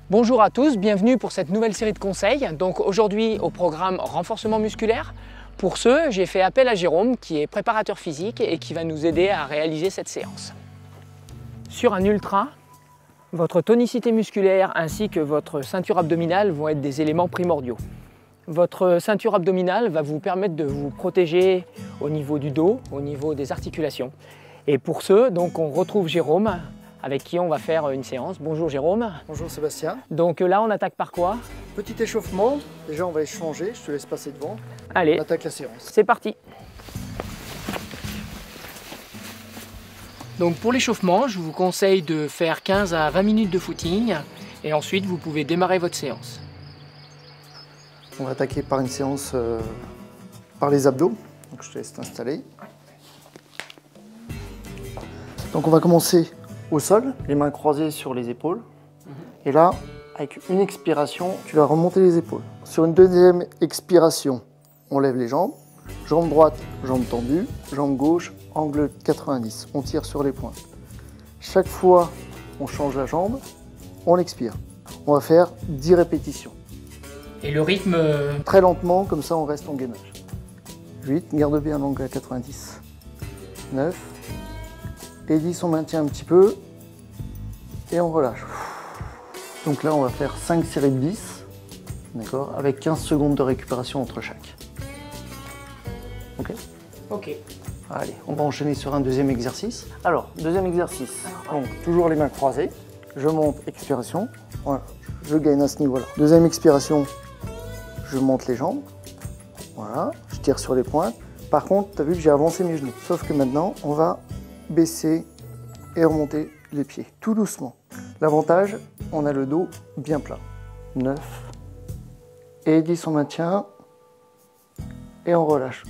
Bonjour à tous, bienvenue pour cette nouvelle série de conseils. Donc aujourd'hui au programme renforcement musculaire. Pour ce, j'ai fait appel à Jérôme qui est préparateur physique et qui va nous aider à réaliser cette séance. Sur un ultra, votre tonicité musculaire ainsi que votre ceinture abdominale vont être des éléments primordiaux. Votre ceinture abdominale va vous permettre de vous protéger au niveau du dos, au niveau des articulations. Et pour ce, donc, on retrouve Jérôme, avec qui on va faire une séance. Bonjour Jérôme. Bonjour Sébastien. Donc là, on attaque par quoi? Petit échauffement. Déjà, on va échanger. Je te laisse passer devant. Allez, on attaque la séance. C'est parti. Donc pour l'échauffement, je vous conseille de faire 15 à 20 minutes de footing et ensuite vous pouvez démarrer votre séance. On va attaquer par une séance par les abdos. Donc je te laisse t'installer. Donc on va commencer au sol, les mains croisées sur les épaules. Et là, avec une expiration, tu vas remonter les épaules. Sur une deuxième expiration, on lève les jambes. Jambe droite, jambe tendue. Jambe gauche, angle 90. On tire sur les pointes. Chaque fois, on change la jambe, on expire. On va faire 10 répétitions. Et le rythme... Très lentement, comme ça on reste en gainage. 8, garde bien l'angle à 90. 9. Et 10, on maintient un petit peu. Et on relâche. Donc là, on va faire 5 séries de 10. D'accord, avec 15 secondes de récupération entre chaque. Ok? Ok. Allez, on va enchaîner sur un deuxième exercice. Alors, deuxième exercice. Donc, toujours les mains croisées. Je monte, expiration. Voilà, je gagne à ce niveau-là. Deuxième expiration, je monte les jambes. Voilà, je tire sur les pointes. Par contre, tu as vu que j'ai avancé mes genoux. Sauf que maintenant, on va baisser et remonter les pieds, tout doucement. L'avantage, on a le dos bien plat. 9. Et 10, on maintient. Et on relâche.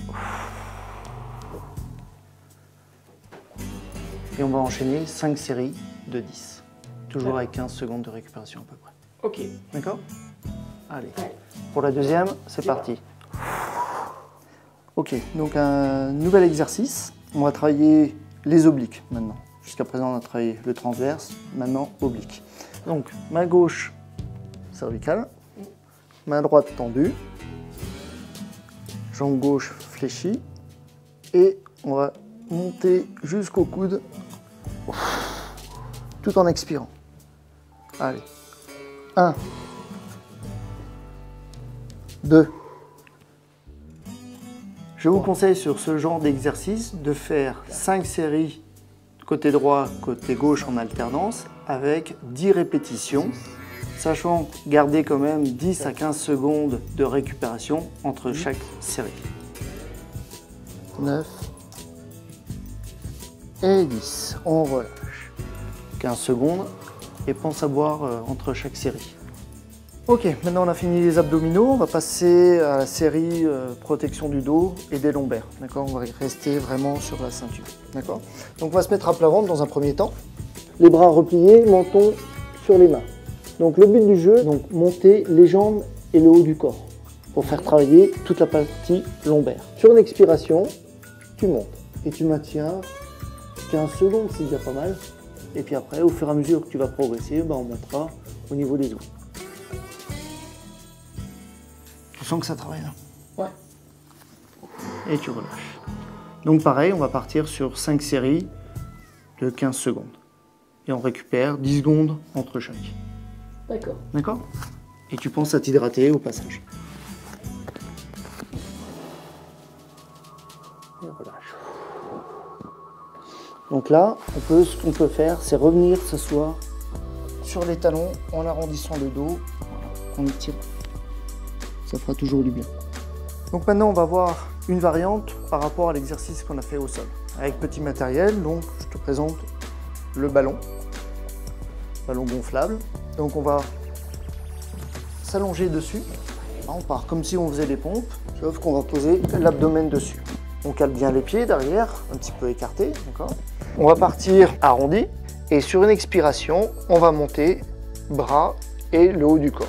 Et on va enchaîner 5 séries de 10. Toujours avec 15 secondes de récupération à peu près. Ok. D'accord? Allez. Pour la deuxième, c'est parti. Ok, donc un nouvel exercice. On va travailler les obliques maintenant. Jusqu'à présent, on a travaillé le transverse. Maintenant, oblique. Donc, main gauche, cervicale. Main droite tendue. Jambe gauche fléchie. Et on va monter jusqu'au coude. Tout en expirant. Allez. 1. 2. Je vous conseille sur ce genre d'exercice de faire 5 séries côté droit, côté gauche en alternance avec 10 répétitions, sachant garder quand même 10 à 15 secondes de récupération entre chaque série. 9 et 10. On relâche. 15 secondes et pense à boire entre chaque série. Ok, maintenant on a fini les abdominaux, on va passer à la série protection du dos et des lombaires. D'accord, on va rester vraiment sur la ceinture. D'accord. Donc on va se mettre à plat ventre dans un premier temps. Les bras repliés, menton sur les mains. Donc le but du jeu, donc monter les jambes et le haut du corps pour faire travailler toute la partie lombaire. Sur une expiration, tu montes et tu maintiens 15 secondes, c'est déjà pas mal. Et puis après, au fur et à mesure que tu vas progresser, on montera au niveau des os. Tu sens que ça travaille là? Ouais. Et tu relâches. Donc pareil, on va partir sur 5 séries de 15 secondes. Et on récupère 10 secondes entre chaque. D'accord. D'accord? Et tu penses à t'hydrater au passage. Et relâche. Donc là, ce qu'on peut faire, c'est revenir s'asseoir sur les talons en arrondissant le dos. Voilà, on étire. Ça fera toujours du bien. Donc maintenant, on va voir une variante par rapport à l'exercice qu'on a fait au sol. Avec petit matériel, donc je te présente le ballon gonflable. Donc on va s'allonger dessus. On part comme si on faisait des pompes, sauf qu'on va poser l'abdomen dessus. On cale bien les pieds derrière, un petit peu écartés, d'accord. On va partir arrondi et sur une expiration, on va monter bras et le haut du corps.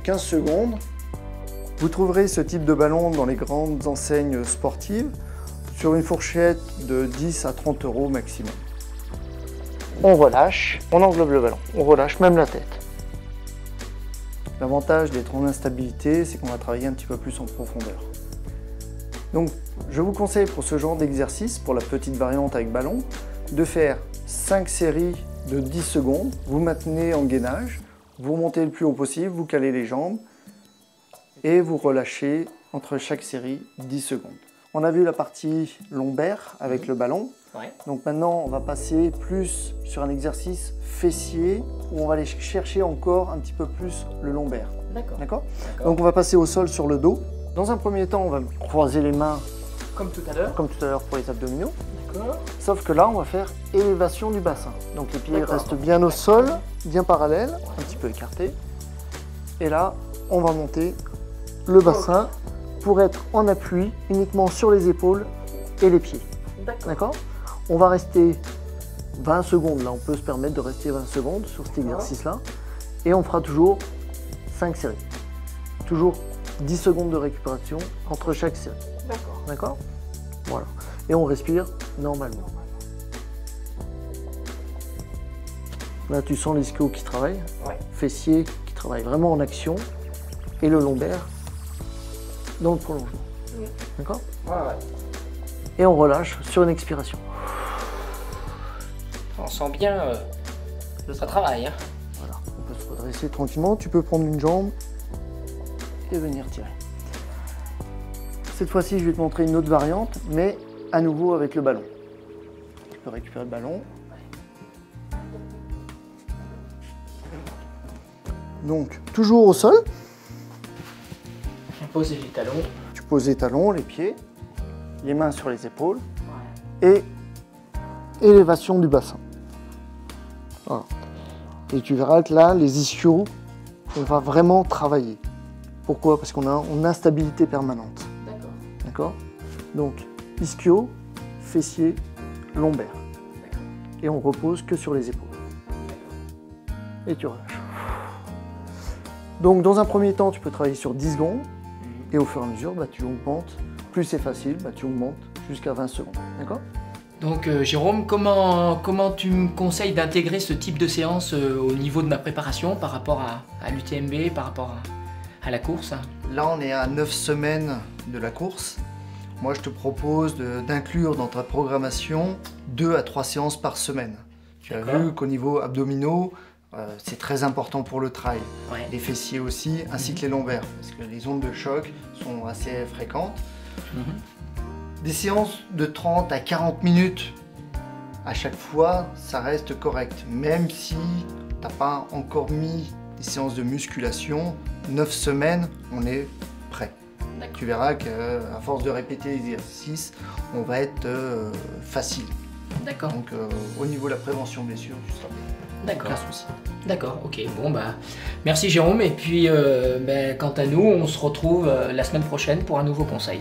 15 secondes. Vous trouverez ce type de ballon dans les grandes enseignes sportives sur une fourchette de 10 à 30 € maximum. On relâche, on englobe le ballon, on relâche même la tête. L'avantage d'être en instabilité, c'est qu'on va travailler un petit peu plus en profondeur. Donc, je vous conseille pour ce genre d'exercice, pour la petite variante avec ballon, de faire 5 séries de 10 secondes. Vous maintenez en gainage, vous montez le plus haut possible, vous calez les jambes et vous relâchez entre chaque série 10 secondes. On a vu la partie lombaire avec le ballon. Ouais. Donc maintenant, on va passer plus sur un exercice fessier où on va aller chercher encore un petit peu plus le lombaire. D'accord. Donc on va passer au sol sur le dos. Dans un premier temps, on va croiser les mains Comme tout à l'heure. pour les abdominaux. D'accord. Sauf que là, on va faire élévation du bassin. Donc les pieds D'accord. restent bien au sol, bien parallèles, un petit peu écartés. Et là, on va monter le bassin pour être en appui uniquement sur les épaules et les pieds. D'accord. On va rester 20 secondes. Là, on peut se permettre de rester 20 secondes sur cet exercice-là. Et on fera toujours 5 séries. Toujours 10 secondes de récupération entre chaque série. D'accord. Voilà. Et on respire normalement. Là, tu sens l'ischio qui travaille, fessier qui travaille vraiment en action, et le lombaire dans le prolongement. D'accord. Et on relâche sur une expiration. On sent bien ça travaille. Hein. Voilà. On peut se redresser tranquillement. Tu peux prendre une jambe et venir tirer. Cette fois-ci, je vais te montrer une autre variante, mais à nouveau avec le ballon. Tu peux récupérer le ballon. Donc, toujours au sol. Poser les talons. Tu poses les talons, les pieds, les mains sur les épaules et élévation du bassin. Voilà. Et tu verras que là, les ischios, on va vraiment travailler. Pourquoi? Parce qu'on a une instabilité permanente. D'accord. Donc, ischio, fessier, lombaire. Et on repose que sur les épaules. Et tu relâches. Donc, dans un premier temps, tu peux travailler sur 10 secondes. Et au fur et à mesure, tu augmentes. Plus c'est facile, tu augmentes jusqu'à 20 secondes. D'accord. Donc Jérôme, comment tu me conseilles d'intégrer ce type de séance au niveau de ma préparation par rapport à l'UTMB, par rapport à la course? Là, on est à 9 semaines de la course. Moi, je te propose d'inclure dans ta programmation 2 à 3 séances par semaine. Tu as vu qu'au niveau abdominaux, c'est très important pour le trail. Les fessiers aussi, ainsi que les lombaires, parce que les ondes de choc sont assez fréquentes. Des séances de 30 à 40 minutes à chaque fois, ça reste correct. Même si tu n'as pas encore mis des séances de musculation, 9 semaines, on est prêt. Tu verras qu'à force de répéter l'exercice, on va être facile. D'accord. Donc au niveau de la prévention blessure, tu seras bien. D'accord. Aucun souci. D'accord, ok. Bon merci Jérôme. Et puis quant à nous, on se retrouve la semaine prochaine pour un nouveau conseil.